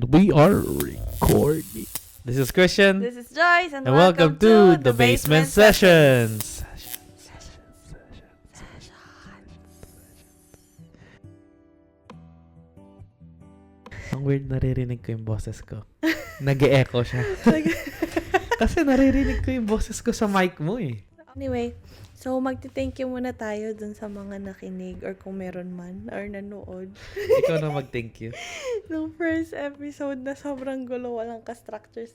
We are recording. This is Christian, This is Joyce, and and welcome to the Basement Sessions. Ang weird, naririnig ko yung boses ko. Nag-e-echo siya. Kasi naririnig ko yung boses ko sa mic mo eh. Anyway, so magti-thank you muna tayo dun sa mga nakinig or kung meron man or nanood. Ikaw na mag-thank you. Nung first episode na sobrang gulo, walang ka-structure.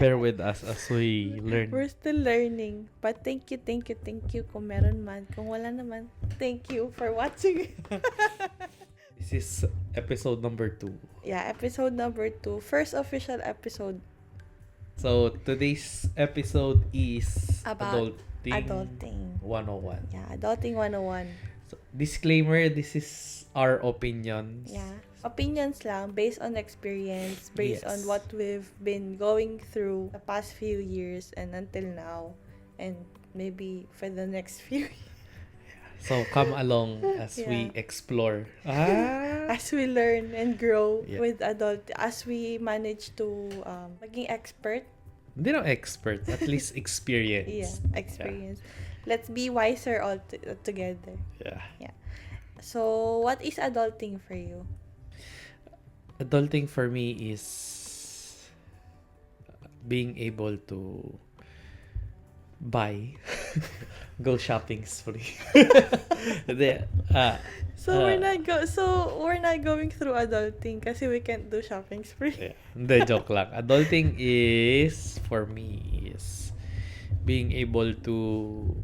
Bear with us as we learn. We're still learning. But thank you kung meron man. Kung wala naman, thank you for watching. This is episode number 2. Yeah, episode number 2. First official episode So, today's episode is About Adulting adulting. 101. Yeah, Adulting 101. So, disclaimer, this is our opinions. Yeah. Opinions lang, based on experience, based Yes. on what we've been going through the past few years and until now, and maybe for the next few years. So, come along as we Yeah. explore. As we learn and grow Yeah. with adult, as we manage to maging expert. Hindi na expert, at least Yeah, experience. experience. Let's be wiser all together. Yeah. So, what is adulting for you? Adulting for me is being able to buy, go shopping spree. Hindi, So we're not going through adulting kasi we can't do shopping spree. yeah. Hindi, joke lang. Adulting is, for me, is being able to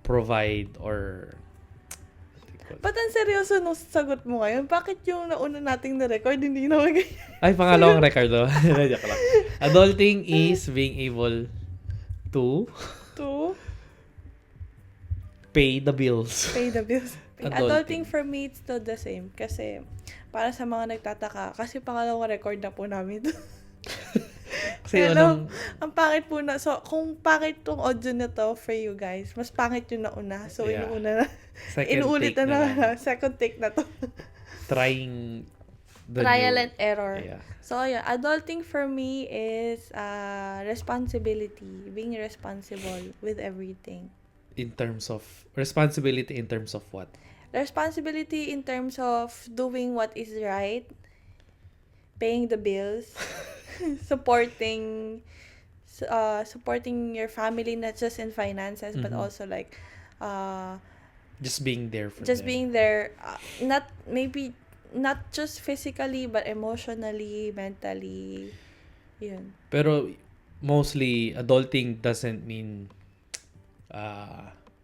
provide or what do you call it? Ba't ang seryoso nung sagot mo ngayon? Bakit yung nauna nating na-record, hindi na ganyan? Ay, pangalawang record do. Joke lang. Adulting is being able to To pay the bills. pay the bills. Adulting. Adulting for me, it's still the same. Kasi, para sa mga nagtataka, kasi pangalawang record na po namin. Kasi Hello, unang, ang pangit po na. So, kung pangit tong audio na to for you guys, mas pangit yung nauna. So, Yeah. inuuna na. second Inuulit take na lang. na. Second take na to. Trying the Trial new, and error. Yeah. So, yeah, adulting for me is responsibility. Being responsible with everything. In terms of, responsibility in terms of what? Responsibility in terms of doing what is right, paying the bills, supporting your family, not just in finances, but Mhm. also like, Just being there for just them. being there, not just physically, but emotionally, mentally, yun. Pero mostly, adulting doesn't mean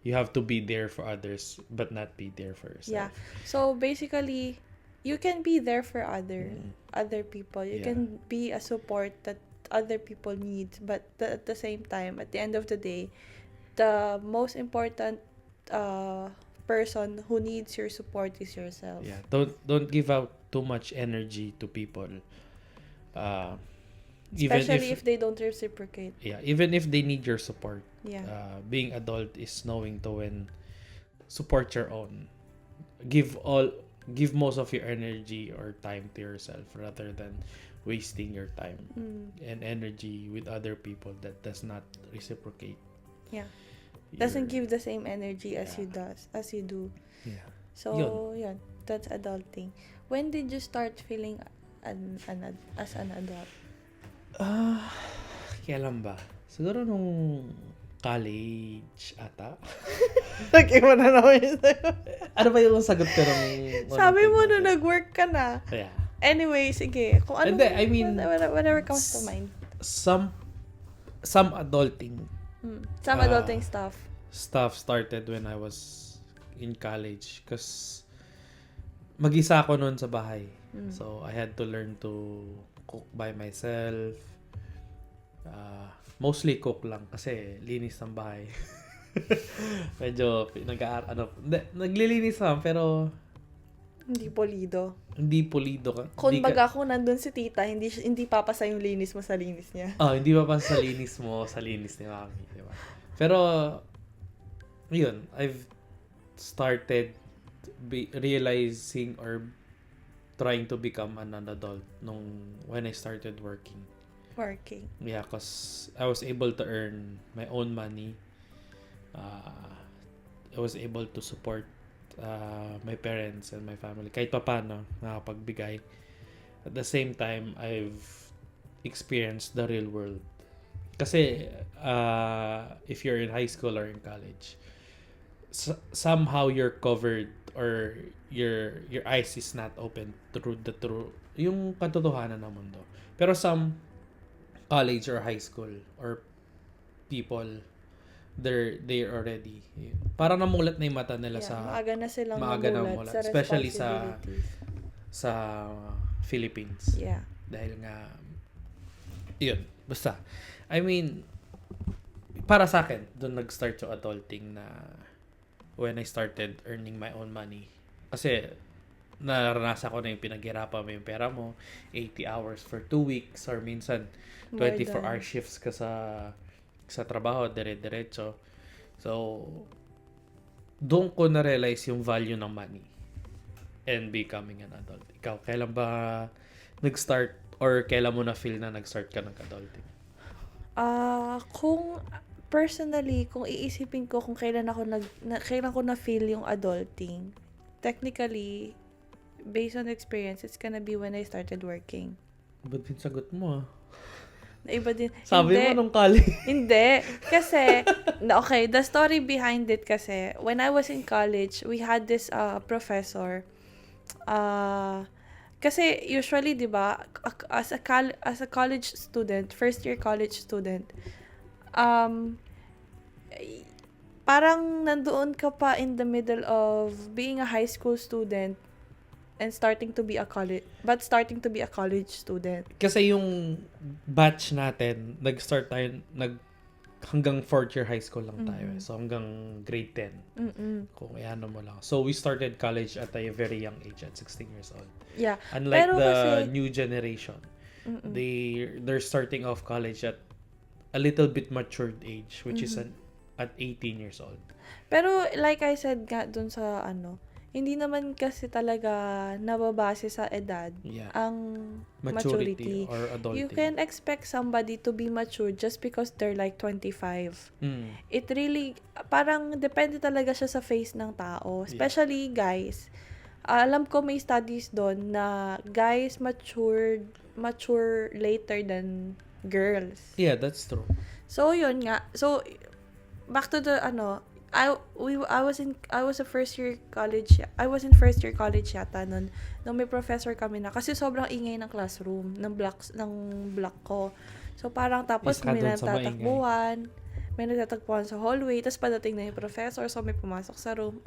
you have to be there for others but not be there for yourself. Yeah. So basically, you can be there for other people. You Yeah. can be a support that other people need, but at the same time, at the end of the day, the most important person who needs your support is yourself. Yeah. Don't give out too much energy to people. Especially if they don't reciprocate. Even if they need your support. Yeah. Being adult is knowing to when support your own. Give most of your energy or time to yourself rather than wasting your time and energy with other people that does not reciprocate. Yeah. Doesn't your- give the same energy as Yeah. you do. Yeah. So, yun. That's adulting. When did you start feeling as an adult? Kailan ba? Siguro nung college ata. Nag-iwan na naman yun sa'yo. Ano ba yung sagot ko nung... Sabi mo na nag-work ka na. Yeah. Anyway, sige. Kung ano, Hindi, I mean, whatever comes to mind. Some adulting Some adulting stuff. started when I was in college because mag-isa ako noon sa bahay. So, I had to learn to cook by myself. Mostly cook lang kasi linis ng bahay. Medyo naglilinis naman pero Hindi polido. hindi pulido ka. Kung Hindi ka- baga kung nandun si tita, hindi papasa yung linis mo sa linis niya. hindi pa sa linis mo, sa linis ni mami, di ba? Pero, yun, I've started realizing or trying to become an adult when I started working. Yeah, because I was able to earn my own money. I was able to support my parents and my family. Kahit paano, nakapagbigay. At the same time, I've experienced the real world. Kasi, if you're in high school or in college, somehow you're covered or your eyes is not open through yung katotohanan ng mundo. Pero some college or high school or people, they're already parang namulat na yung mata nila sa maaga na silang namulat, sa especially responsibilities. sa Philippines. Yeah. Dahil nga yun, basta I mean, para sa akin doon nag-start yung adulting na when I started earning my own money. Kasi naranasan ko na yung pinaghirapan mo yung pera mo, 80 hours for 2 weeks or minsan 24-hour shifts ka sa trabaho, dire-diretso. So, doon ko na-realize yung value ng money and becoming an adult. Ikaw, kailan ba nag-start or kailan mo na-feel na nag-start ka ng adulting? Kung personally, kung iisipin ko kung kailan ko na-feel yung adulting, technically, based on experience, it's gonna be when I started working. Ba't din sagot mo Iba din. Sabi hindi, mo nung college. Hindi. Kasi, okay, the story behind it kasi, when I was in college, we had this professor. Kasi usually, di ba, as a college student, first year college student, parang nandoon ka pa in the middle of being a high school student and starting to be a college student. Kasi yung batch natin, nag-start tayo, hanggang 4th year high school lang tayo. So, hanggang grade 10. Kung iano mo lang. So, we started college at a very young age, at 16 years old. Yeah. Unlike pero the kasi, new generation, they're starting off college at a little bit matured age, which is at 18 years old. Pero, like I said nga dun sa hindi naman kasi talaga nababase sa edad ang maturity or adulting. You can expect somebody to be mature just because they're like 25. It really, parang depende talaga siya sa face ng tao. Especially guys. Alam ko may studies doon na guys mature later than girls. Yeah, that's true. So, yun nga. So, back to the I was in first year college yata nun may professor kami na kasi sobrang ingay ng classroom ng block ko. So parang tapos may nagtatakbuhan sa hallway, tapos padating na yung professor, so may pumasok sa room.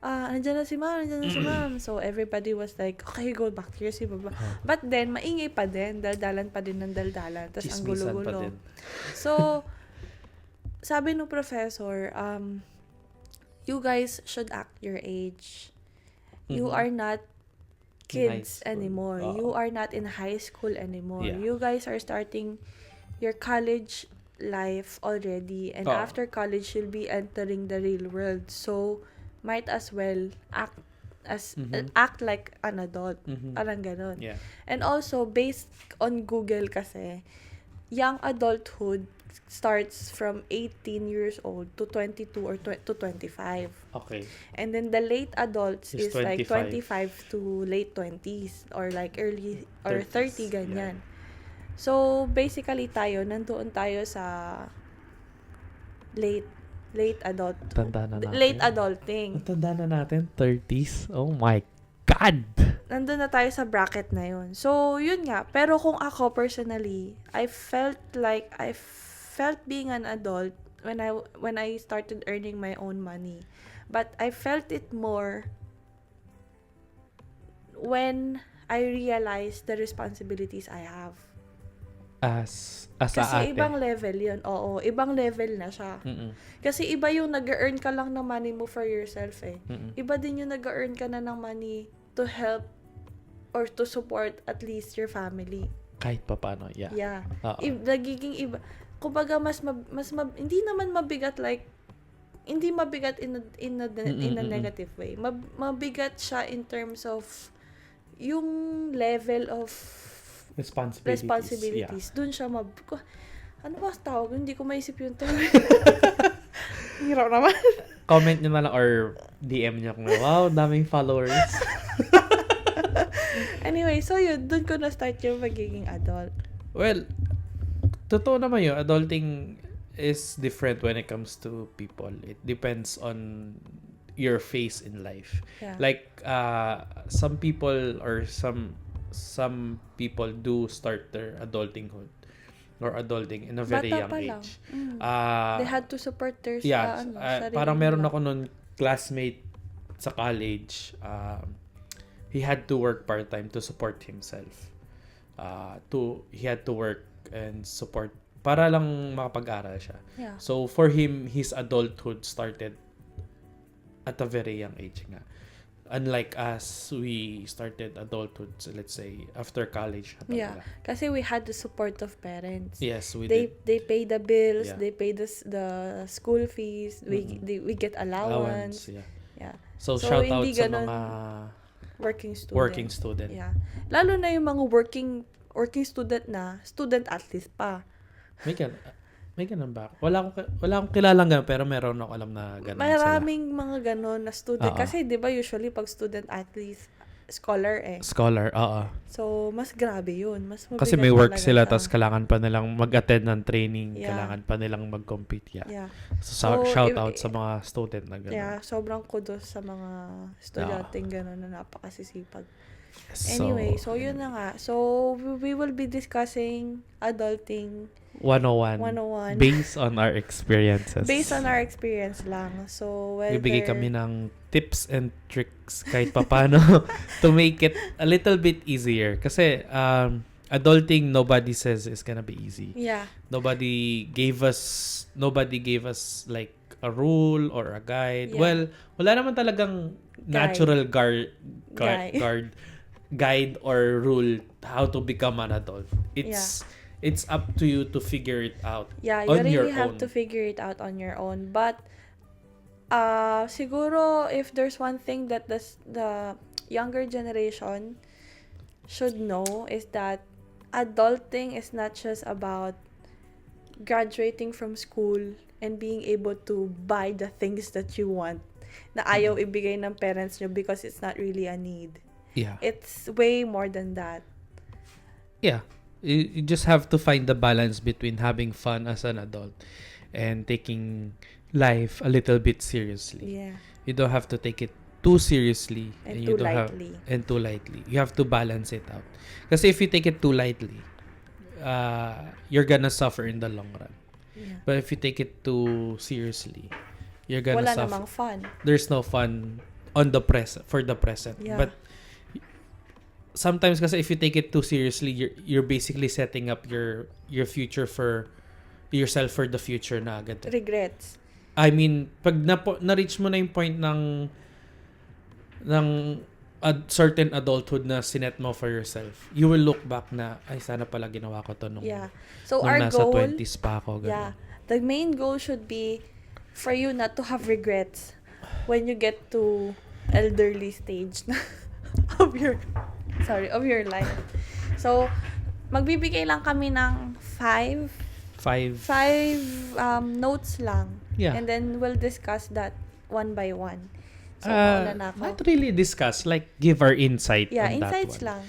Nandiyan na si ma'am. So everybody was like, okay, go back to your seat. But then maingay pa din, daldalan pa din ng daldalan, tapos ang gulo-gulo. So sabi ng professor, you guys should act your age. You are not kids anymore. You are not in high school anymore. Yeah. You guys are starting your college life already. And after college, you'll be entering the real world. So, might as well act like an adult. Parang ganun. Yeah. And also, based on Google kasi, young adulthood starts from 18 years old to 22 or to 25. Okay. And then the late adults is 25. like 25 to late 20s or like early or 30 ganyan. Yeah. So basically nandoon tayo sa late adult. Tanda na natin. Late adulting. Tanda na natin 30s. Oh my God. Nandun na tayo sa bracket na yun. So, yun nga. Pero kung ako personally, I felt being an adult when I started earning my own money. But I felt it more when I realized the responsibilities I have. As Kasi ate. ibang level yun. Oo, ibang level na siya. Kasi iba yung nag-earn ka lang ng money mo for yourself eh. Iba din yung nag-earn ka na ng money to help or to support at least your family. Kahit pa paano, yeah. Yeah. Nagiging iba. Kumbaga hindi naman mabigat hindi mabigat in a negative way. Mabigat siya in terms of yung level of responsibilities. dun siya ano ba tawag? Hindi ko maisip yung term. Hirap naman. Comment nyo na lang or DM nyo kung wow, daming followers. Anyway, so yun, dun ko na-start yung magiging adult. Well, totoo naman yun. Adulting is different when it comes to people. It depends on your phase in life. Yeah. Like, some people or some people do start their adultinghood or adulting in a very Bata young pa lang. age. They had to support their sarili Parang meron nila. ako nun classmate sa college. He had to work part-time to support himself. He had to work and support para lang makapag-aral siya. Yeah. So for him, his adulthood started at a very young age nga. Unlike us, we started adulthood, so let's say, after college. Yeah. Kasi we had the support of parents. Yes, we They did. they pay the bills, Yeah. they pay the school fees, we get allowance. Yeah. Yeah. So So, shout out hindi sa ganun mga Working student. working student. Yeah. Lalo na yung mga working student na, student athlete pa. May ganun ba? Wala akong kilalang ganun, pero meron ako alam na ganun Maraming mga ganon na student. Oo. Kasi, di ba, usually, pag student athlete, scholar eh. Scholar, oo. So, mas grabe yun. Mas mabigat Kasi may work talaga sila, siya. tapos kailangan pa nilang mag-attend ng training, Yeah. kailangan pa nilang mag-compete. Yeah. Yeah. So, So, shout out sa mga student na gano'n. Yeah, sobrang kudos sa mga estudyanteng gano'n na napakasisipag. So, Anyway, so yun na nga. So, we will be discussing adulting 101. 101. Based on our experiences. Based on our experience lang. So, whether... Bibigay kami ng tips and tricks kahit papano to make it a little bit easier. Kasi, adulting, nobody says is gonna be easy. Yeah. Nobody gave us like a rule or a guide. Yeah. Well, wala naman talagang natural guide or rule how to become an adult. It's up to you to figure it out. Yeah, you on really your have own. to figure it out on your own. But, siguro, if there's one thing that the younger generation should know is that adulting is not just about graduating from school and being able to buy the things that you want na ayaw ibigay ng parents nyo because it's not really a need. Yeah. It's way more than that. Yeah. You just have to find the balance between having fun as an adult and taking life a little bit seriously. Yeah. You don't have to take it too seriously And you too don't lightly. too lightly. You have to balance it out. Kasi if you take it too lightly, you're gonna suffer in the long run. Yeah. But if you take it too seriously, you're gonna Wala suffer. namang fun. There's no fun on the for the present. Yeah. But sometimes kasi if you take it too seriously, you're basically setting up your future for yourself for the future na agad. Regrets. I mean, pag na-reach mo na yung point ng a certain adulthood na sinet mo for yourself, you will look back na, ay, sana pala ginawa ko to nung So, nung our nasa goal, 20s pa ako. Ganun. yeah, the main goal should be for you not to have regrets when you get to elderly stage na of your life. So, magbibigay lang kami ng 5 notes lang. Yeah. And then we'll discuss that one by one. So, mauna na ako. Not really discuss, like give our insight Yeah, on that insights one. lang.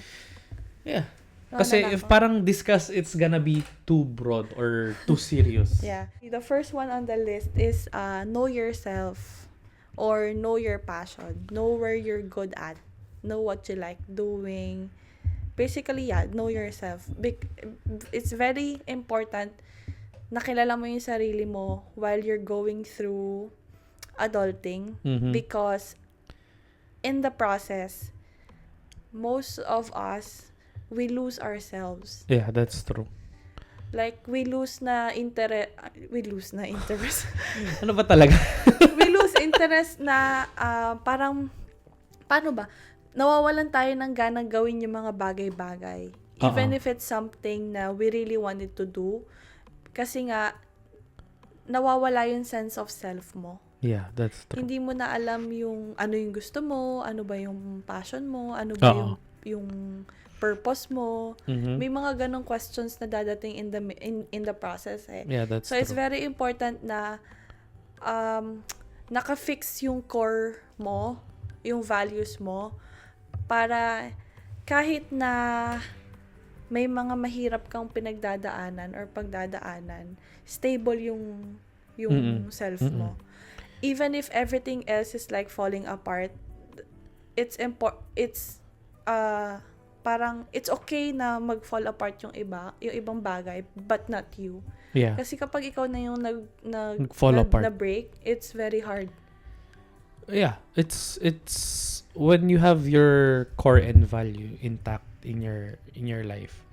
Yeah. Mauna Kasi na if ako. parang discuss, it's gonna be too broad or too serious. Yeah. The first one on the list is know yourself or know your passion. Know where you're good at. Know what you like doing. Basically, yeah, know yourself. It's very important na kilala mo yung sarili mo while you're going through adulting Mhm. because in the process, most of us, we lose ourselves. Yeah, that's true. Like, we lose na interest. Ano ba talaga? We lose interest na parang, paano ba? Nawawalan tayo ng ganang gawin yung mga bagay-bagay. Even if it's something na we really wanted to do. Kasi nga, nawawala yung sense of self mo. Yeah, that's true. Hindi mo na alam yung ano yung gusto mo, ano ba yung passion mo, ano ba yung yung purpose mo. Mhm. May mga ganong questions na dadating in the process eh. Yeah, that's So it's true. very important na naka-fix yung core mo, yung values mo, para kahit na may mga mahirap kang pinagdadaanan or pagdadaanan, stable yung self mo. Even if everything else is like falling apart, it's parang it's okay na mag-fall apart yung ibang bagay, but not you. Yeah. Kasi kapag ikaw na yung Nag-fall apart. na-break, it's very hard. Yeah, it's when you have your core and value intact in your life,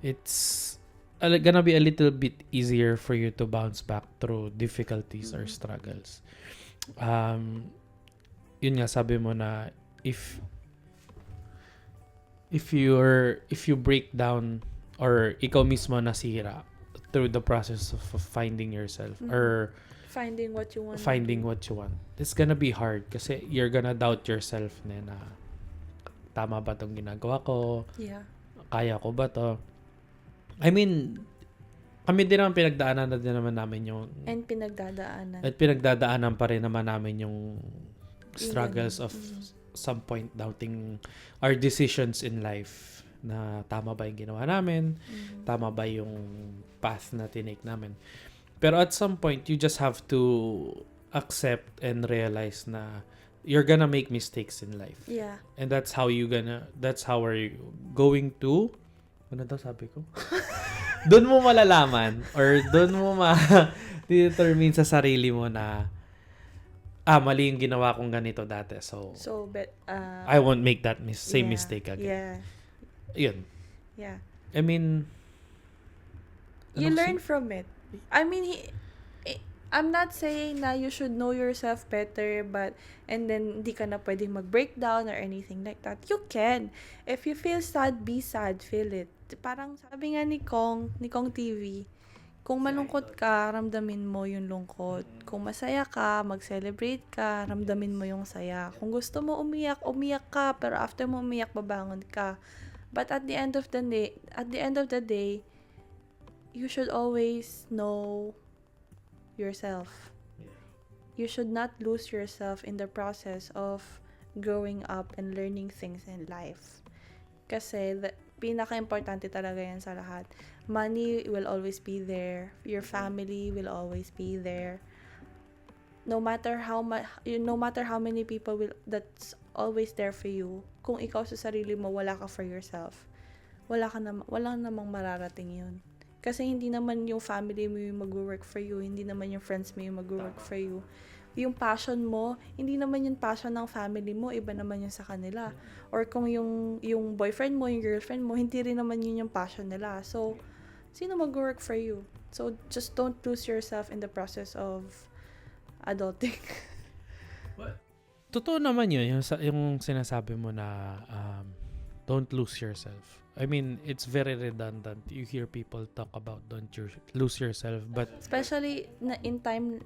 it's gonna be a little bit easier for you to bounce back through difficulties or struggles. Yun nga, sabi mo na if you break down or ikaw mismo nasira through the process of finding yourself or Finding what you want. It's gonna be hard kasi you're gonna doubt yourself na tama ba tong ginagawa ko? Yeah. Kaya ko ba to? I mean, kami din naman pinagdaanan na din naman namin yung And pinagdadaanan. at pinagdadaanan pa rin naman namin yung struggles of some point doubting our decisions in life na tama ba yung ginawa namin? Tama ba yung path na tinake namin? Pero at some point, you just have to accept and realize na you're gonna make mistakes in life. Yeah. And that's how are you going to, ano daw sabi ko? Doon mo malalaman or doon mo determine sa sarili mo na, mali yung ginawa kong ganito dati. So I won't make that same mistake again. Yeah. Yun. Yeah. I mean, You learn from it. I mean, I'm not saying na you should know yourself better, and then hindi ka na pwedeng mag-breakdown or anything like that. You can. If you feel sad, be sad. Feel it. Parang sabi nga ni Kong TV, kung malungkot ka, ramdamin mo yung lungkot. Kung masaya ka, mag-celebrate ka, ramdamin mo yung saya. Kung gusto mo umiyak ka, pero after mo umiyak, babangon ka. But at the end of the day, you should always know yourself. You should not lose yourself in the process of growing up and learning things in life. Kasi pinaka-importante talaga yan sa lahat. Money will always be there. Your family will always be there. No matter how many people that's always there for you. Kung ikaw sa sarili mo wala ka for yourself, wala namang mararating yun. Kasi hindi naman yung family mo yung mag-work for you, hindi naman yung friends mo yung mag-work for you. Yung passion mo, hindi naman yung passion ng family mo, iba naman yun sa kanila. Or kung yung boyfriend mo, yung girlfriend mo, hindi rin naman yun yung passion nila. So, sino mag-work for you? So, just don't lose yourself in the process of adulting. Totoo naman yun, yung sinasabi mo na don't lose yourself. I mean, it's very redundant. You hear people talk about don't lose yourself, but especially in times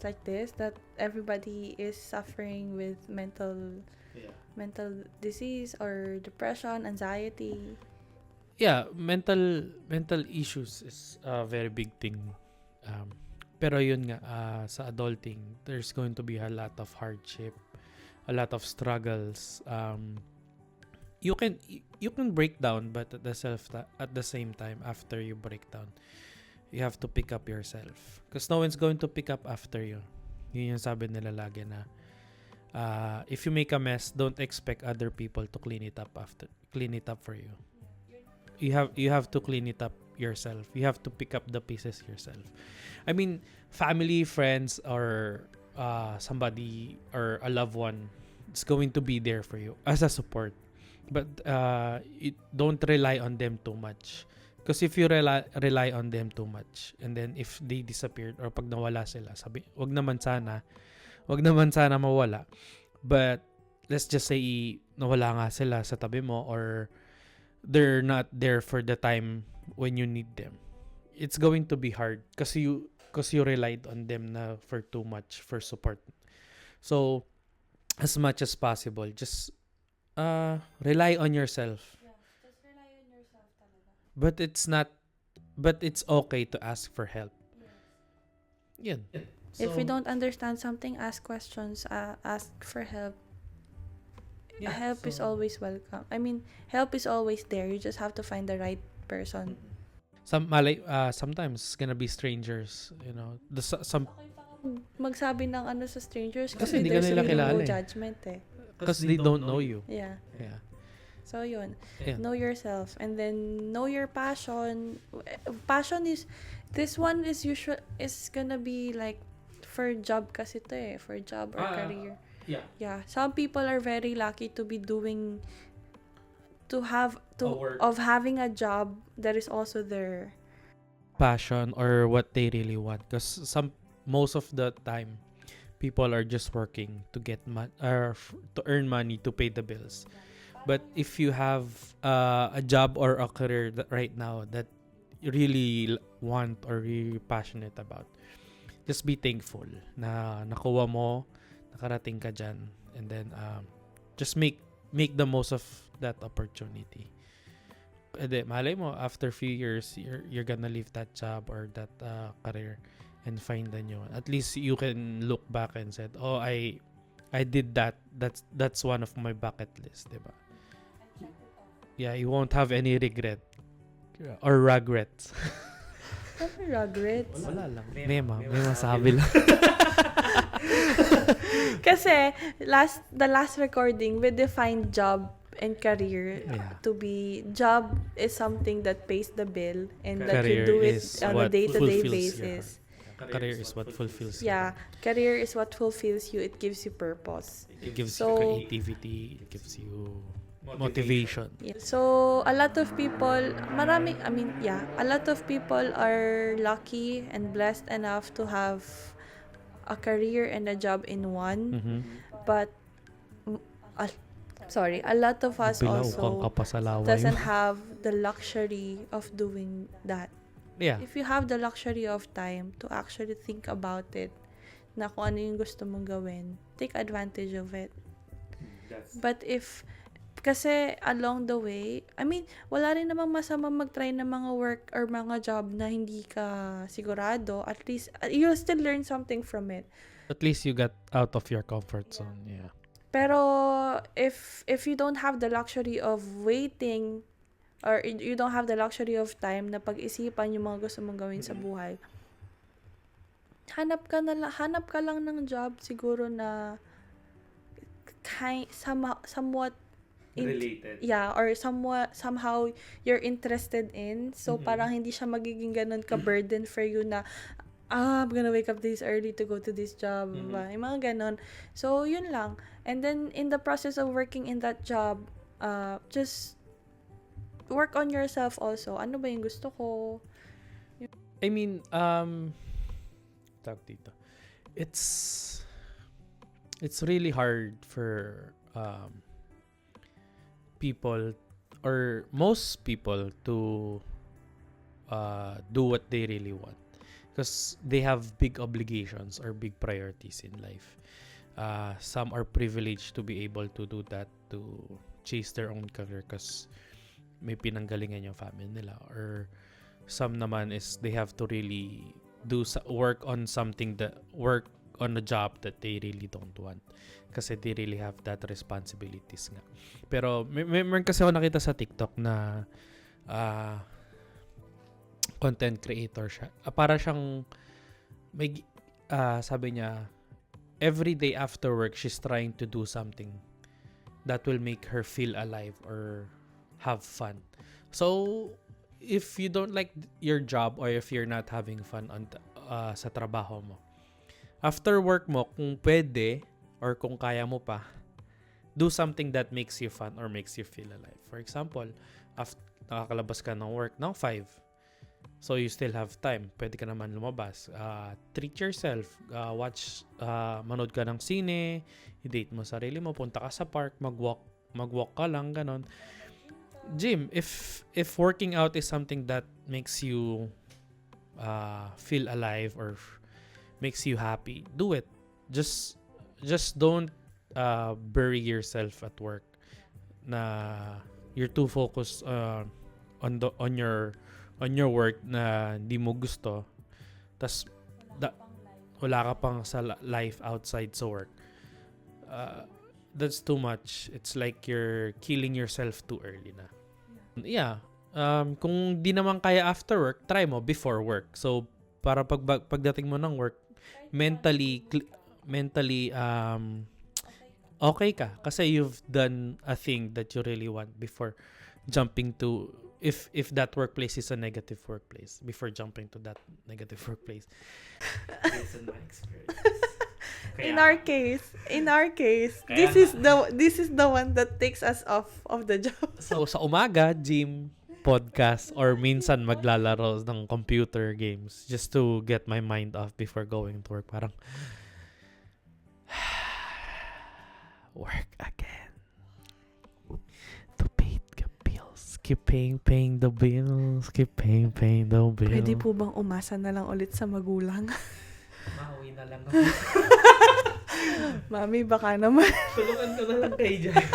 like this that everybody is suffering with mental disease or depression, anxiety. Yeah, mental issues is a very big thing. Pero yun nga, sa adulting, there's going to be a lot of hardship, a lot of struggles. You can break down, but at the same time, after you break down, you have to pick up yourself, because no one's going to pick up after you. Yun yung sabi nila lagi na if you make a mess, don't expect other people to clean it up for you. You have to clean it up yourself. You have to pick up the pieces yourself. I mean, family, friends, or somebody or a loved one is going to be there for you as a support. But don't rely on them too much. Because if you rely on them too much, and then if they disappeared or pag nawala sila, wag naman sana mawala. But let's just say nawala nga sila sa tabi mo, or they're not there for the time when you need them. It's going to be hard because you relied on them na for too much for support. So as much as possible, just rely on yourself. Just rely on yourself talaga. But it's okay to ask for help. Yun. If you don't understand something, ask questions, ask for help. Help is always welcome. I mean, help is always there. You just have to find the right person. Sometimes it's gonna be strangers, you know. Some Magsabi ng ano sa strangers Kasi hindi ka there's nila really kilala no eh. judgment eh. because they don't know you. Yeah. Yeah. So yun, Yeah. know yourself and then know your passion. Passion is this one is gonna be like for job kasi to eh, for job or career. Yeah. Yeah, some people are very lucky to be doing A work. of having a job that is also their Passion or what they really want, because most of the time people are just working to get to earn money to pay the bills. But if you have a job or a career right now that you really want or really passionate about, just be thankful na nakuha mo, nakarating ka dyan, and then just make the most of that opportunity. Ede, malay mo, after few years, you're gonna leave that job or that career and find a new one. At least you can look back and said, oh, I did that. That's one of my bucket list, diba? Yeah, you won't have any regret or regrets. ano regrets. Wala lang. May masabi lang. Kasi the last recording we defined job and career to be job is something that pays the bill and that you Career do it is on a what day-to-day fulfills basis. Career is what fulfills you. Yeah, career is what fulfills you. It gives you purpose. It gives So- you creativity. It gives you motivation. Yeah. So a lot of people, a lot of people are lucky and blessed enough to have a career and a job in one. Mm-hmm. But a lot of us Bilaw kang also kapasalaway. doesn't have the luxury of doing that. Yeah. If you have the luxury of time to actually think about it, na kung ano yung gusto mong gawin, take advantage of it. But kasi along the way, wala rin namang masama mag-try ng mga work or mga job na hindi ka sigurado. At least, you'll still learn something from it. At least you got out of your comfort zone. Yeah. Pero, if you don't have the luxury of waiting, or you don't have the luxury of time na pag-isipan yung mga gusto mong gawin sa buhay, hanap ka lang ng job siguro na somewhat Related. yeah, or somehow you're interested in. So, parang hindi siya magiging ganun ka-burden for you na, I'm gonna wake up this early to go to this job. Yung mga ganun. So, yun lang. And then, in the process of working in that job, just work on yourself also. Ano ba yung gusto ko? I mean, tawag dito. It's really hard for people or most people to do what they really want, because they have big obligations or big priorities in life. Some are privileged to be able to do that, to chase their own career because may pinanggalingan yung family nila, or some naman is they have to really work on a job that they really don't want kasi they really have that responsibilities nga. Pero meron kasi ako nakita sa TikTok na content creator siya. Para siyang sabi niya, every day after work she's trying to do something that will make her feel alive or have fun. So if you don't like your job or if you're not having fun sa trabaho mo, after work mo, kung pwede or kung kaya mo pa, do something that makes you fun or makes you feel alive. For example, nakakalabas ka ng work ng 5, so you still have time, pwede ka naman lumabas, treat yourself, manood ka ng sine, i-date mo sarili mo, punta ka sa park, mag-walk ka lang, ganon. Gym, if working out is something that makes you feel alive or makes you happy, do it. Just don't bury yourself at work. na you're too focused on your work na hindi mo gusto, tas wala ka pang sa life outside sa work, that's too much. It's like you're killing yourself too early na. Yeah. Kung di naman kaya after work, try mo before work. So, para pagdating mo ng work, mentally okay ka kasi you've done a thing that you really want before jumping to, if that workplace is a negative workplace, before jumping to that negative workplace. Based on my experience. In our case, this is the one that takes us off of the job. So sa umaga, gym, podcast, or minsan maglalaro ng computer games just to get my mind off before going to work. Parang work again to pay the bills. Keep paying the bills. Keep paying the bills. Pwede po bang umasa na lang ulit sa magulang? Mauwi na lang ako. Mami, baka naman. Tulungan ko na lang kayo dyan.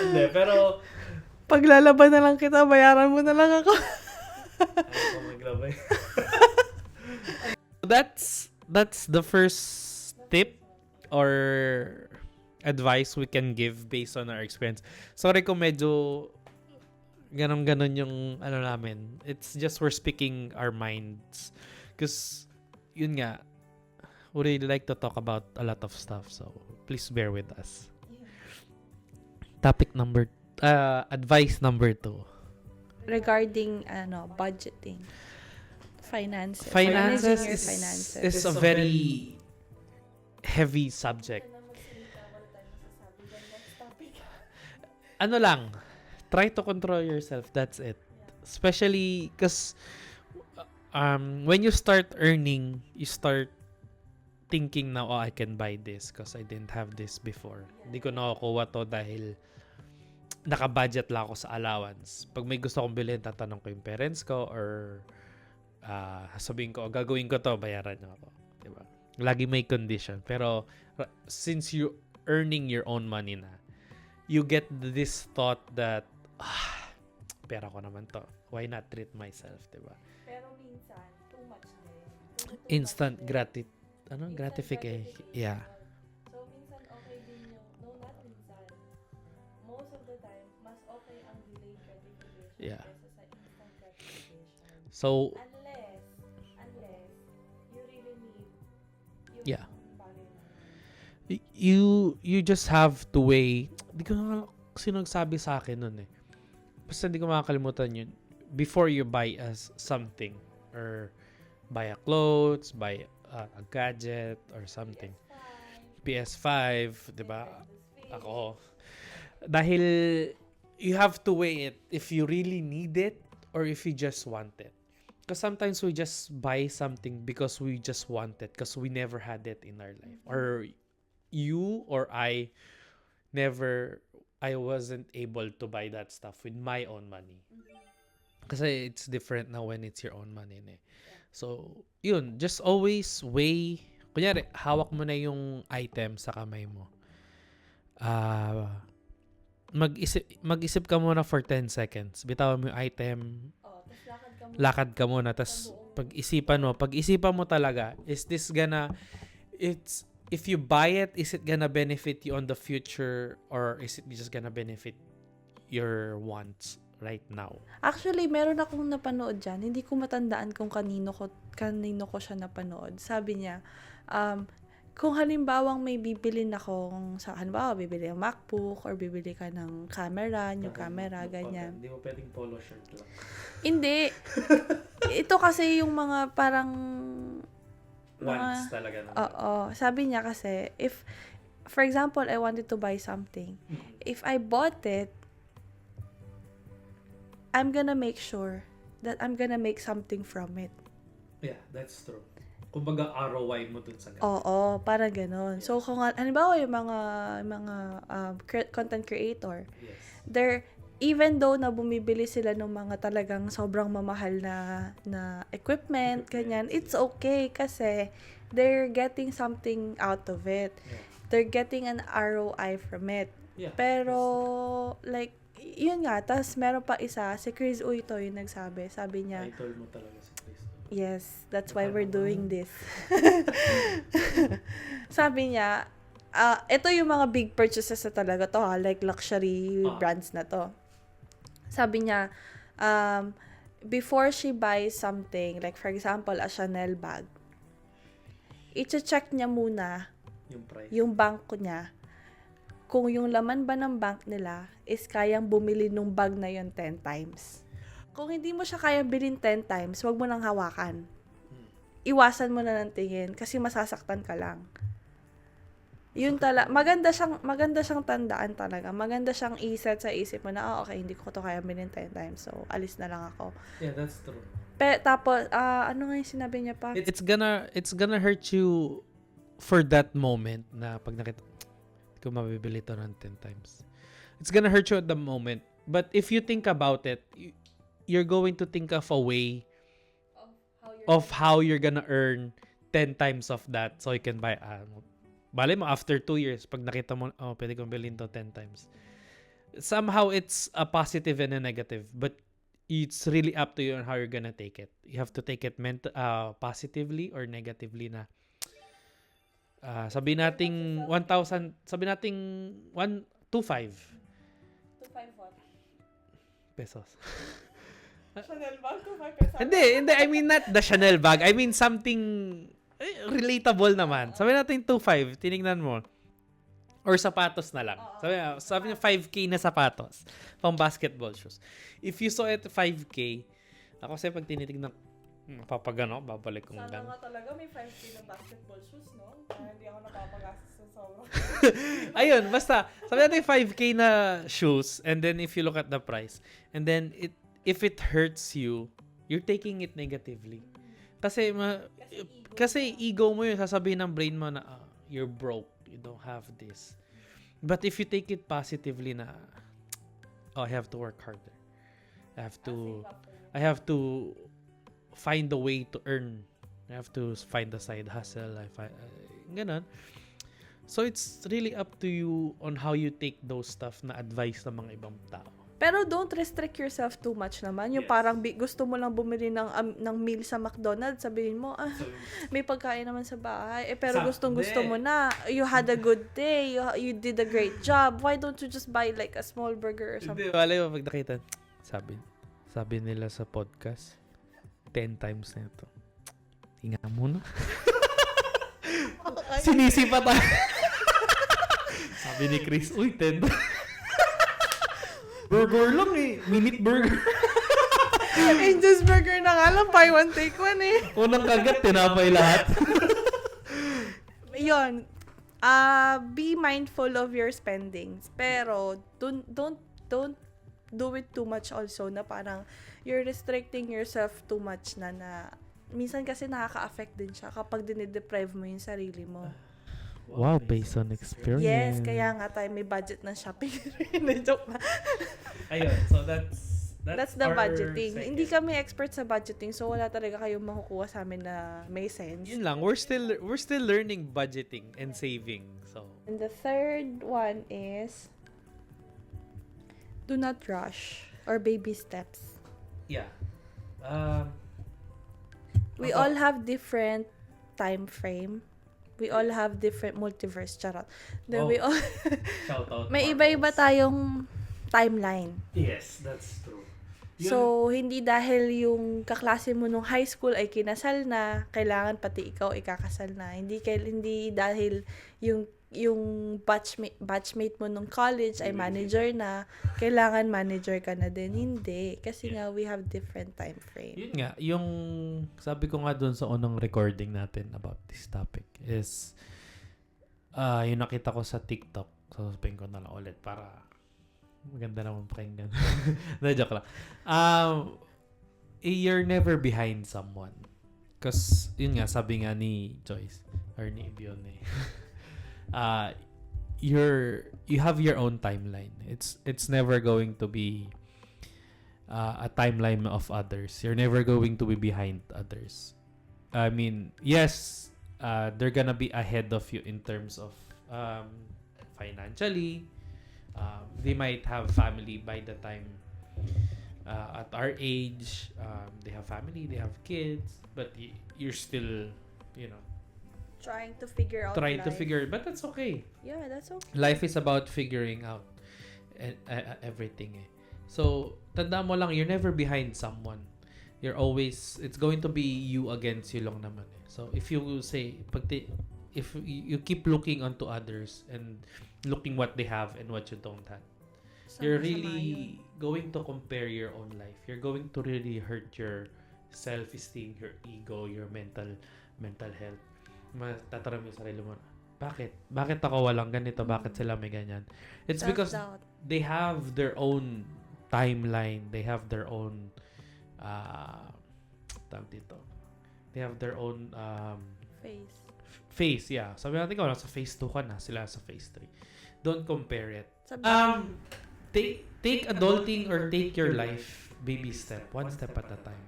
Hindi, pero Paglalaban na lang kita, bayaran mo na lang ako. ayaw ko maglabay. That's the first tip or advice we can give based on our experience. Sorry kung medyo ganon yung ano namin. It's just we're speaking our minds. Because, yun nga, we really like to talk about a lot of stuff. So, please bear with us. Advice number 2. Regarding, budgeting. Finances. Finances Managing your finances. is a very heavy subject. Ano lang, try to control yourself. That's it. Especially because when you start earning, you start thinking na, I can buy this because I didn't have this before. Hindi ko nakukuha to dahil naka-budget lang ako sa allowance. Pag may gusto kong bilhin, tatanong ko yung parents ko or sabihin ko, gagawin ko to, bayaran niyo ako. Diba? Lagi may condition. Pero since you earning your own money na, you get this thought that, pera ko naman to. Why not treat myself, diba? Pero minsan, too much din. Instant gratification. Yeah. So, minsan okay din yung, not minsan. Most of the time, mas okay ang delayed gratification Yeah. kaysa sa instant gratification. So, Unless you really need yung Yeah. bagay na you just have to weigh. Di ko na sino nagsabi sa akin nun eh. Basta hindi ko makakalimutan yun. Before you buy something or buy a clothes, buy a gadget or something. PS5, di ba? Ako. Dahil you have to weigh it if you really need it or if you just want it. Because sometimes we just buy something because we just want it because we never had it in our life. Or you or I wasn't able to buy that stuff with my own money. Kasi it's different now when it's your own money. So, yun. Just always weigh. Kunyari, hawak mo na yung item sa kamay mo. Mag-isip ka muna for 10 seconds. Bitawan mo yung item. Lakad ka muna. Tapos, pag-isipan mo talaga, if you buy it, is it gonna benefit you on the future or is it just gonna benefit your wants right now? Actually, meron akong napanood dyan. Hindi ko matandaan kung kanino ko siya napanood. Sabi niya, kung halimbawang may bibilin akong, bibili ng MacBook or bibili ka ng camera, new camera, ganyan. Hindi mo pwedeng polo shirt lang. Hindi. Ito kasi yung mga parang Wants talaga naman. Oo. Sabi niya kasi, if, for example, I wanted to buy something, if I bought it, I'm gonna make sure that I'm gonna make something from it. Yeah, that's true. Kumbaga ROI mo dun sa ganun. Oo, parang ganon. So, kung halimbawa yung mga content creator, Yes. even though na bumibili sila ng mga talagang sobrang mamahal na equipment, ganyan, it's okay kasi they're getting something out of it. Yeah. They're getting an ROI from it. Yeah. Pero, like, yun nga, tas meron pa isa, si Chris Uy to yung nagsabi. Sabi niya, Idol mo talaga si Cristo. yes, that's why we're doing this. Sabi niya, ito yung mga big purchases na talaga to ha, like luxury brands na to. Sabi niya, before she buys something, like for example, a Chanel bag, i-check niya muna Yung price. yung bank niya, kung yung laman ba ng bank nila is kayang bumili nung bag na yun 10 times. Kung hindi mo siya kayang bilhin 10 times, wag mo nang hawakan. Iwasan mo na ng tingin kasi masasaktan ka lang. Yun maganda siyang tandaan talaga. Maganda siyang i-set sa isip mo na, okay, hindi ko to kaya bilhin 10 times. So, alis na lang ako. Yeah, that's true. Tapos, ano nga yung sinabi niya pa? It's gonna hurt you for that moment na pag nakita ko mabibili to ng 10 times. It's gonna hurt you at the moment. But if you think about it, you're going to think of a way of how you're gonna earn 10 times of that so you can buy bale mo after 2 years pag nakita mo pwede kong bilhin to 10 times. Somehow it's a positive and a negative, but it's really up to you on how you're gonna take it. You have to take it positively or negatively na sabi nating 1,000, sabi nating 125 what? pesos. Chanel bag? 2.5 pesos? Hindi. I mean, not the Chanel bag. I mean, something relatable naman. Sabi natin 2.5. Tinignan mo. Or sapatos na lang. Sabi niya 5K na sapatos. Pang basketball shoes. If you saw it 5K, ako kasi pag tinitignan, papagano, babalik kong Sana nga talaga may 5K na basketball shoes, no? Hindi ako napapagastos sa sobra. Ayun, basta. Sabi natin 5K na shoes. And then if you look at the price. And then, if it hurts you, you're taking it negatively. Kasi ego mo yun. Sasabihin ng brain mo na, you're broke. You don't have this. But if you take it positively na, I have to work harder. I have to find a way to earn. I have to find a side hustle. Ganon. So, it's really up to you on how you take those stuff na advice ng mga ibang tao. Pero don't restrict yourself too much naman. Yung parang gusto mo lang bumili ng meal sa McDonald's, sabihin mo, may pagkain naman sa bahay. Pero gustong-gusto mo na. You had a good day. You did a great job. Why don't you just buy like a small burger or something? Hindi, wala mo pag nakita. Sabi nila sa podcast, 10 times na ito. Hinga muna. Sinisipa tayo. Sabi ni Chris, 10. Burger lang eh. Minute burger. Angel's Burger na nga lang. Buy one, take one eh. Unang kagat, tinapay lahat. Yun. Be mindful of your spendings. Pero, don't do it too much also na parang you're restricting yourself too much na minsan kasi nakaka-affect din siya kapag dinideprive mo yung sarili mo. Wow, based on experience. Yes, kaya nga tayo may budget ng shopping. Joke na. Ayun, so that's the our budgeting. second. Hindi kami expert sa budgeting, so wala talaga kayong makukuha sa amin na may sense. Yun lang, we're still learning budgeting and saving. So, And the third one is do not rush or baby steps. yeah. We all have different time frame. We all have different multiverse, charot. Then we all Shout out. may iba-iba tayong timeline. Yes, that's true. So, hindi dahil yung kaklase mo nung high school ay kinasal na, kailangan pati ikaw ikakasal na. Hindi dahil yung batchmate mo nung college ay manager na, kailangan manager ka na din. Hindi. Kasi nga, we have different time frame. Yun nga, yung sabi ko nga dun sa unang recording natin about this topic is yung nakita ko sa TikTok. So, sabihin ko na lang ulit para maganda naman pakinggan. Joke lang. You're never behind someone. Because, yun nga, sabi nga ni Joyce or ni Ibion you have your own timeline. It's never going to be a timeline of others. You're never going to be behind others. I mean, yes, they're gonna be ahead of you in terms of financially, They might have family by the time at our age. They have family, they have kids, but you're still, you know, Trying to figure out trying to life. figure. But that's okay. Yeah, that's okay. Life is about figuring out everything. Eh. So tanda mo lang, you're never behind someone. You're always, it's going to be you against you lang naman. Eh. So if you say, if you keep looking onto others and looking what they have and what you don't have, you're Sama-sama yun. really going to compare your own life. You're going to really hurt your self-esteem, your ego, your mental health. Matatanong mo yung sarili mo, bakit ako walang ganito? Bakit sila may ganyan? It's because Self-doubt. they have their own timeline. They have their own tawag dito. They have their own Face. phase, yeah. Sabi natin ko, nasa phase 2 ka na, sila sa phase 3. Don't compare it. Sabi, Take adulting or take your life baby step, one step at a time.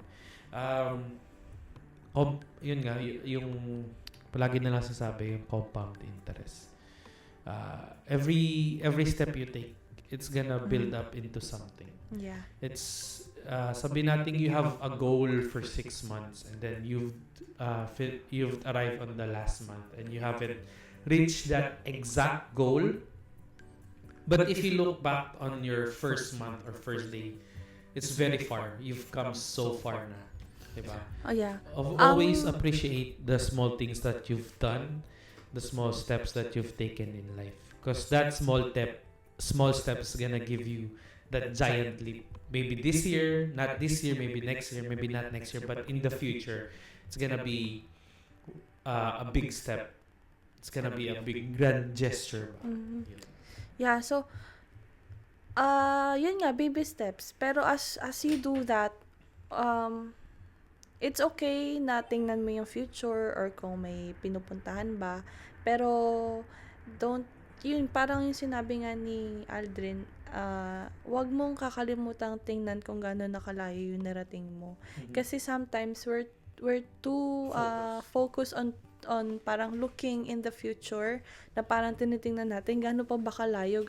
Yun nga, yung palagi na lang sasabi, yung compound interest. Every step you take, it's gonna build up into something. yeah. It's sabi natin you have a goal for 6 months and then you've arrived on the last month and you haven't reached that exact goal. But if you look back on your first month or first day, it's very far. You've come so far na. Diba? Oh, yeah. Always appreciate the small things that you've done, the small steps that you've taken in life. Because that small step is gonna give you that giant leap. Maybe this year, not this year, maybe next year, maybe not next year, but in the future, it's gonna be a big step. It's gonna be a big grand gesture. Mhm. Yeah, so yun nga, baby steps. Pero as you do that, it's okay na tingnan mo yung future or kung may pinupuntahan ba. Pero yun, parang yung sinabi nga ni Aldrin, wag mong kakalimutang tingnan kung gaano nakalayo yung narating mo. Kasi sometimes we're too focused on parang looking in the future na parang tinitingnan natin gaano pa ba kalayo.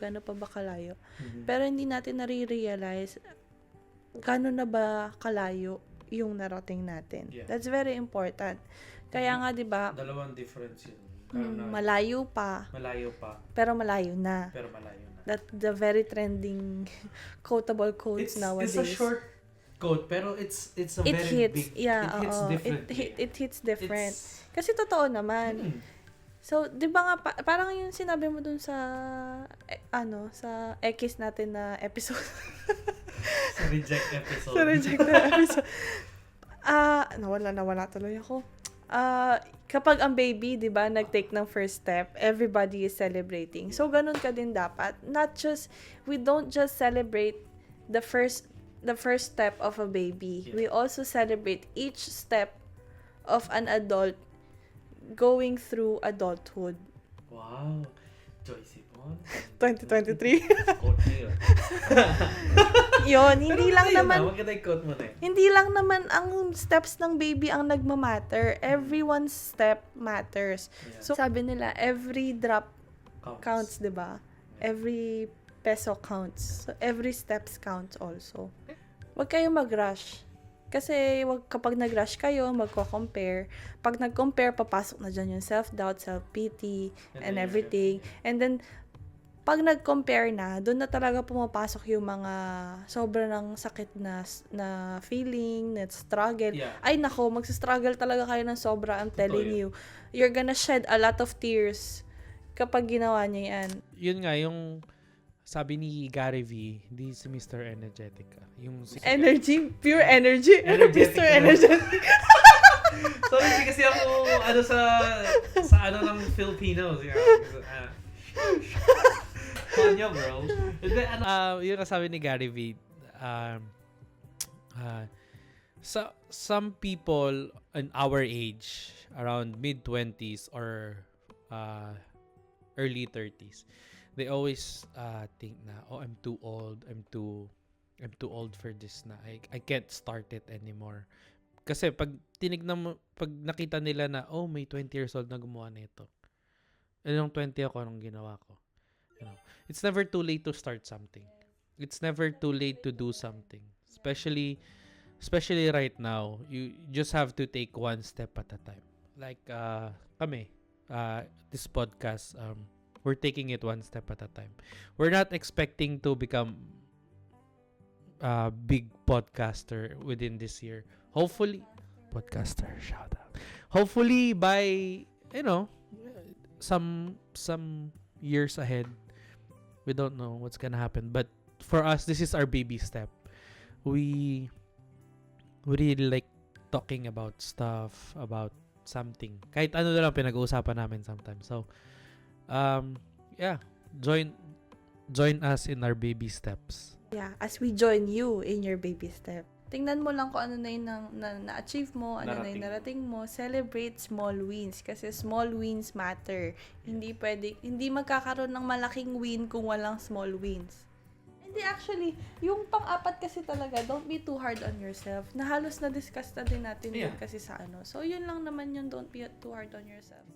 Pero hindi natin nare-realize gaano na ba kalayo yung narating natin. Yeah. That's very important. Kaya nga 'di ba, Dalawang difference yun. malayo pa Malayo pa, pero malayo na. pero malayo na. That the very trending quotable quotes nowadays. It's a short quote, pero it's a It very hits, big. yeah, It hits oo. different. It hits different. It's, Kasi totoo naman. So, 'di ba nga parang yung sinabi mo dun sa sa X natin na episode. sa reject episode. Sa rejected episode. Nawala tuloy ako. Kapag ang baby, 'di ba, nag-take ng first step, everybody is celebrating. So ganun ka din dapat. We don't just celebrate the first step of a baby. Yeah. We also celebrate each step of an adult going through adulthood. Wow. Joyce Ipon. 2023. Quote na yun. Yun, hindi Pero lang maganda yun, naman maganda yung quote mo na eh. Hindi lang naman ang steps ng baby ang nagmamatter. Everyone's step matters. Yeah. So, sabi nila, every drop counts, 'di ba? Every peso counts. So, every steps counts also. Huwag kayong mag-rush. Kasi kapag nag-rush kayo, magko-compare. Pag nag-compare, papasok na dyan yung self-doubt, self-pity, and everything. And then, pag nag-compare na, doon na talaga pumapasok yung mga sobrang sakit na feeling, na struggle. Yeah. Ay nako, magsa-struggle talaga kayo ng sobra, I'm telling you. You're gonna shed a lot of tears kapag ginawa niya yan. Yun nga, yung sabi ni Gary V, hindi si Mr. Energetic. Yung si Energy, pure energy. Energetic Mr. na. Energetic. Sorry, hindi kasi ako sa ng Filipinos. Kanya, bro. Yun ang sabi ni Gary V. Some people in our age, around mid-20s or early 30s, they always think na, I'm too old. I'm too old for this na. I can't start it anymore. Kasi pag nakita nila na, may 20 years old na gumawa nito. Anong 20 ako, anong ginawa ko? It's never too late to start something. It's never too late to do something. Especially right now, you just have to take one step at a time. Like kami, this podcast, we're taking it one step at a time. We're not expecting to become a big podcaster within this year. Hopefully, podcaster, shout out. Hopefully by, some years ahead, we don't know what's gonna happen. But for us, this is our baby step. We really like talking about stuff, about something. Kahit ano na lang pinag-uusapan namin sometimes. So, yeah, join us in our baby steps. Yeah, as we join you in your baby step. Tingnan mo lang kung ano na yung na-achieve mo, ano na yung narating mo. Celebrate small wins kasi small wins matter. Hindi magkakaroon ng malaking win kung walang small wins. Hindi, actually, yung pang-apat kasi talaga, don't be too hard on yourself. Na halos na-discuss na din natin yun kasi sa ano. So, yun lang naman yun, don't be too hard on yourself.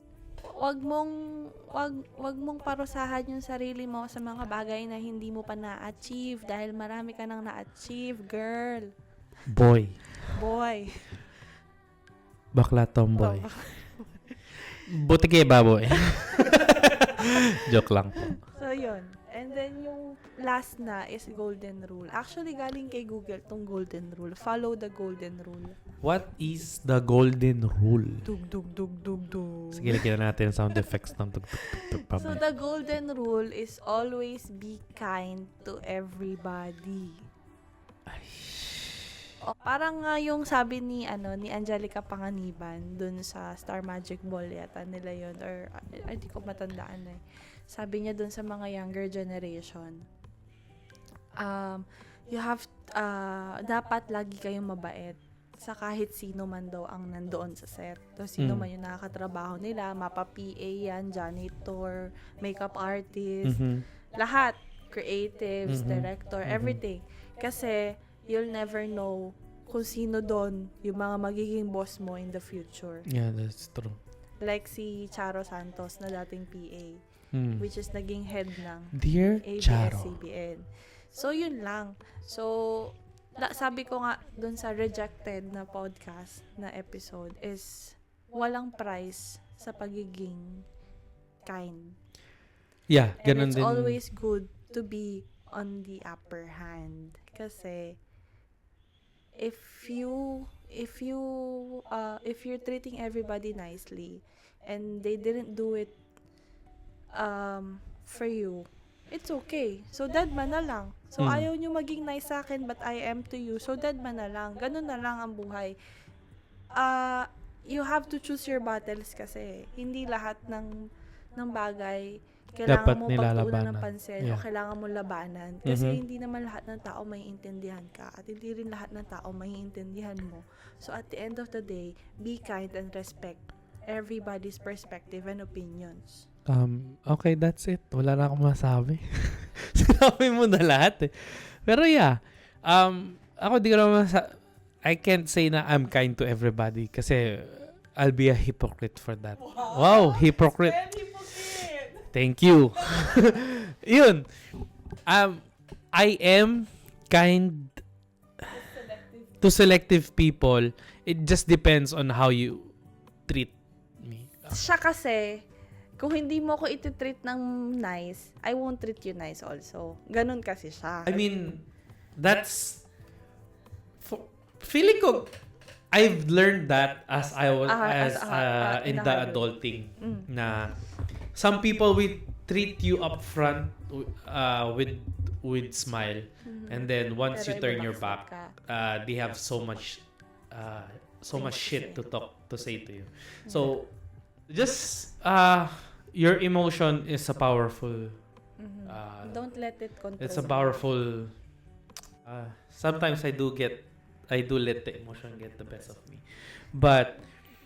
Wag mong parusahan yung sarili mo sa mga bagay na hindi mo pa na-achieve dahil marami ka nang na-achieve, girl. Boy. Bakla tomboy. Buti kay baboy. Joke lang po. So, yun. And then, yung last na is golden rule. Actually, galing kay Google tong golden rule. Follow the golden rule. What is the golden rule? Dug, dug, dug, dug, dug. Sige, lagyan na natin sound effects ng tug, tug, tug, tug. So, the golden rule is always be kind to everybody. Parang yung sabi ni Angelica Panganiban dun sa Star Magic Ball yata nila yun, or hindi ko matandaan eh. Sabi niya dun sa mga younger generation, you have dapat lagi kayong mabait sa kahit sino man daw ang nandoon sa set. So, sino man yung nakakatrabaho nila, mapa-PA yan, janitor, makeup artist, lahat, creatives, director, everything. Kasi you'll never know kung sino doon yung mga magiging boss mo in the future. Yeah, that's true. Like si Charo Santos na dating PA, which is naging head ng Dear Charo. ABS-CBN. So, yun lang. So, sabi ko nga doon sa rejected na podcast na episode is walang price sa pagiging kind. Yeah, And ganun it's din. always good to be on the upper hand. Kasi if you're treating everybody nicely and they didn't do it for you, it's okay. So, dadma na lang. So, ayaw nyo maging nice sa akin but I am to you. So, dadma na lang. Ganun na lang ang buhay. You have to choose your battles kasi hindi lahat ng bagay kailangan dapat mo pagtuunan ng pansin o kailangan mo labanan. Kasi hindi naman lahat ng tao maiintindihan ka at hindi rin lahat ng tao maiintindihan mo. So, at the end of the day, be kind and respect everybody's perspective and opinions. Okay, that's it. Wala na akong masabi. Sinabi mo na lahat eh. Pero yeah, ako di ko naman I can't say na I'm kind to everybody kasi I'll be a hypocrite for that. Wow, hypocrite. Thank you. Yun. I am kind to selective people. It just depends on how you treat me. Siya kasi, kung hindi mo ko iti-treat ng nice, I won't treat you nice also. Ganun kasi siya. I mean, that's feeling ko I've learned that as I was in the adulting na some people will treat you up front with smile, and then once you turn your back, they have so much shit to say to you. So just your emotion is a powerful. Don't let it control. It's a powerful. Sometimes I do let the emotion get the best of me, but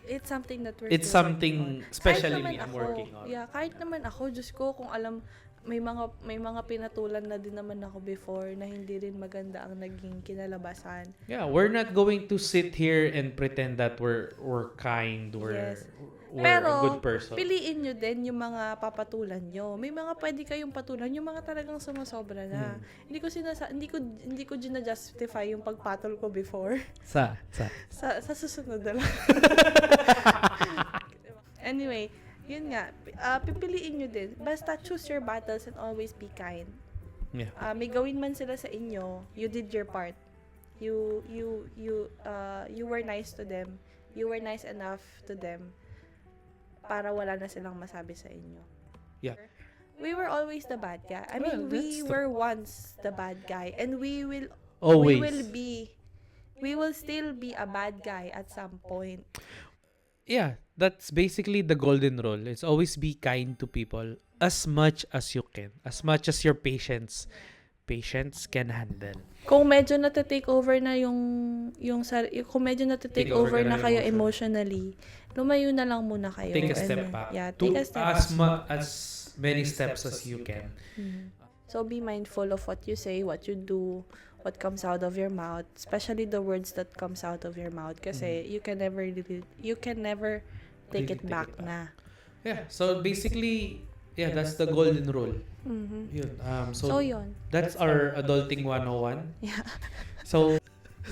it's something that we're something especially me I'm working on. Yeah, kahit naman ako, Diyos ko, kung alam, may mga pinatulan na din naman ako before na hindi rin maganda ang naging kinalabasan. Yeah, we're not going to sit here and pretend that we're kind, were Pero, a good person. piliin nyo din yung mga papatulan nyo. May mga pwede kayong patulan, yung mga talagang sumasobra na. Hindi ko gina-justify yung pagpatol ko before. Sa. Sa susunod na lang. Anyway, yun nga. Pipiliin nyo din. Basta choose your battles and always be kind. Yeah. May gawin man sila sa inyo, you did your part. You were nice to them. You were nice enough to them para wala na silang masabi sa inyo. Yeah. We were always the bad guy. I Well, mean, we that's were once the bad guy, and we will Always. we will still be a bad guy at some point. Yeah, that's basically the golden rule. It's always be kind to people as much as you can. As much as your patience can handle. Kung medyo na-take over na kung medyo na-take Take over over ka na ng kayo emotion. emotionally, lumayo na lang muna kayo. Take a And step then, back. Yeah, To take a step as back. as many steps as you can. So be mindful of what you say, what you do, what comes out of your mouth, especially the words that comes out of your mouth kasi you can never take Really it back na. Yeah, so basically, yeah, that's the golden rule. Yun. So yun. That's our adulting 101. Yeah. So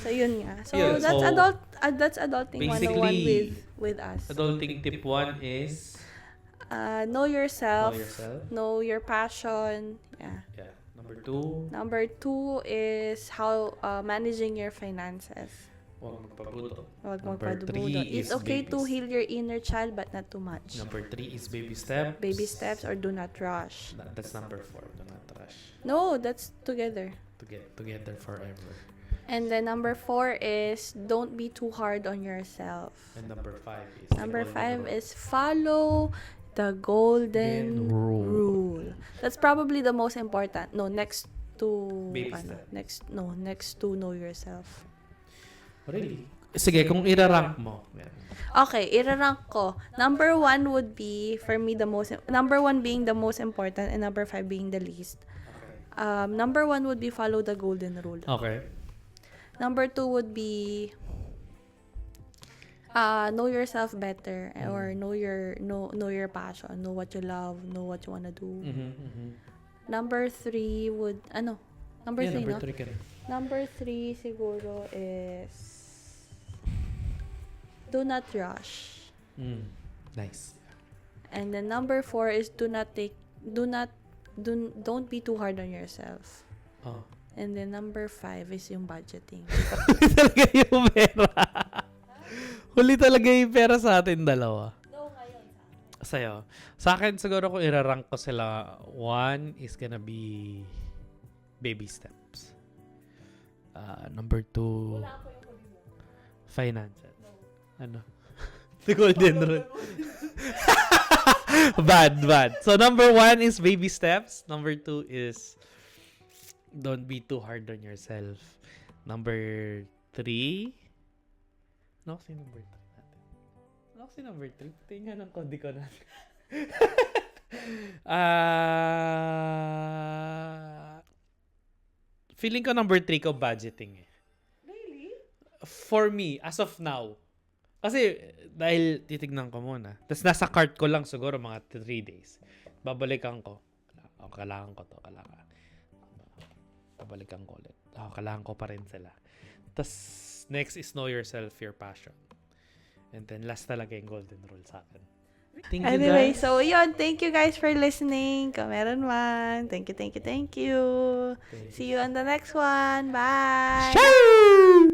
So yun nga. So Yeah, that's so adulting 101 basically, with us. adulting tip 1 is Know yourself. Know yourself. Know your passion. Yeah. yeah. Number 2, Number 2 is how managing your finances. huwag magpabuto. Huwag Number magpadubudo. 3 It's is okay to babies. heal your inner child but not too much. Number 3 is baby steps. Baby steps or do not rush. That's number 4. Do not rush. No, that's together. To get together forever. And then number 4 is don't be too hard on yourself. And number 5 is Number 5 is follow the golden rule. That's probably the most important. No, next to Baby step. next to know yourself. Really? Sige, kung irarank mo. Yan. Okay, irarank ko. Number 1 would be for me number 1 being the most important and number 5 being the least. Number 1 would be follow the golden rule. Okay. Number 2 would be know yourself better or know your passion, know what you love, know what you wanna do. Number 3 would number 3 no? 3 ka na. Number 3 siguro is do not rush. Nice. And then number 4 is don't be too hard on yourself. Oh. And then number 5 is yung budgeting. Huli talaga yung pera. Huli talaga yung pera sa atin dalawa. Sa'yo. Sa akin, siguro kung irarank ko sila, 1 is gonna be baby steps. Number 2, finances. Ano? The golden rule. Bad. So, number 1 is baby steps. Number 2 is don't be too hard on yourself. Number 3, ano kasi number 3 natin? Ano kasi number 3? Tingnan ang kodi ko natin. Feeling ko number 3 ko budgeting eh. Really? For me, as of now. Kasi, dahil titignan ko muna. Tapos nasa cart ko lang siguro mga 3 days. Babalikan ko. Kailangan ko to. Babalikan ko ulit. Kailangan ko pa rin sila. Tapos, next is know yourself, your passion. And then, last talaga yung golden rule sa akin. Thank you, Anyway, guys. so yun. Thank you guys for listening. Kung meron man. Thank you. Thank you. See you on the next one. Bye! Ciao!